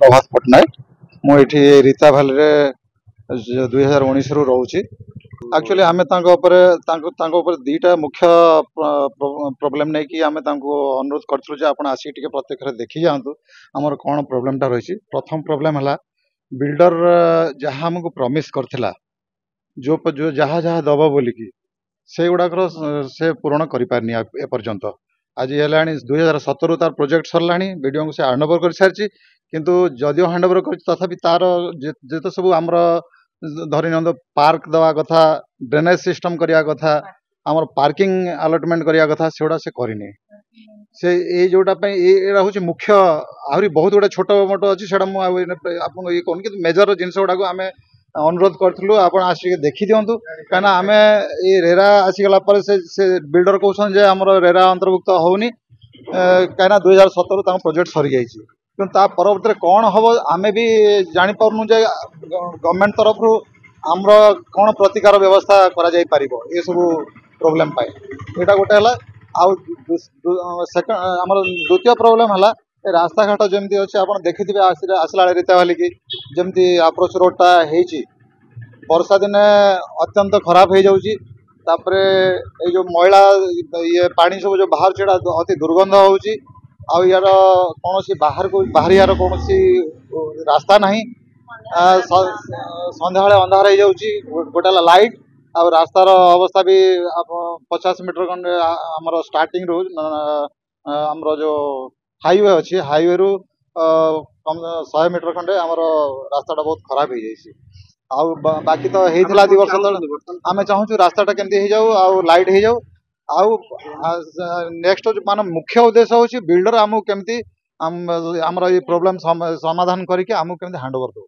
प्रभात पट्टनायक मुझे रीता भैली 2019 रु रोचे। एक्चुअली आम दीटा मुख्य प्रोब्लेम नहीं कि आम अनुरोध करूँ आप आसिक प्रत्यक्ष देखी जातु आमर कौन प्रोब्लेमटा रही। प्रथम प्रोब्लेम है बिल्डर जहाँ आमको प्रमिश करथिला जो जो जहाँ जहाँ दब बोलिकी से गुड़ाक से पूरण कर एपर्यंत आज है 2017 तार प्रोजेक्ट सरला वीडियो को से हैंड ओवर कर सारी किंतु जदिव हैंड ओवर कर तथापि तार जिते सब आमर धरी नि पार्क दवा कथा ड्रेनेज सिस्टम करने कथा आमर पार्किंग अलटमेंट करने कथा से से करनी से ये जोटा हूँ मुख्य आहरी बहुत गुड़ा छोट मोट अच्छी आपको ये कहूँ कि मेजर जिनस गुड़ाक आम अनुरोध करूँ आप आसिक देखी दिंतु कहीं आम ये रेरा आसीगला से बिल्डर कहते आम रेरा अंतर्भुक्त होनी कहीं 2017 प्रोजेक्ट सरी जाइए ता परवर्त कौन हम आम भी जापारू जे गवर्नमेंट तरफ आमर कौन प्रतिकार व्यवस्था कर सब प्रोब्लेम यहाँ गोटे आमर द्वितीय प्रोब्लेम है रास्ता घाट जमी अच्छे आप देखिए आसला रीता वाली की जमी अप्रोच रोडटा वर्षा दिने अत्यंत खराब हो जाऊँगी ये जो मैला ये पानी सब जो बाहर चढ़ा अति दुर्गंध होची यार कौन बाहर को बाहर कौन रास्ता ना सन्ध्या अंधार हो जाऊँगी गोटे लाइट आ रास्तार अवस्था भी 50 मीटर खंडे आमर स्टार्टिंग रू आमर जो हाईवे अच्छी हाईवे रु 100 मीटर खंडे आमर रास्ता बहुत खराब हो जाए बाकी तो होता 2 वर्ष तक आम चाहूँ रास्ता केमती हो जाऊ आ लाइट हो जाऊ नेक्स्ट मान मुख्य उद्देश्य हूँ बिल्डर आमको केमती आमर ये प्रोब्लेम समाधान करके आमको केमती हैंड ओवर दो।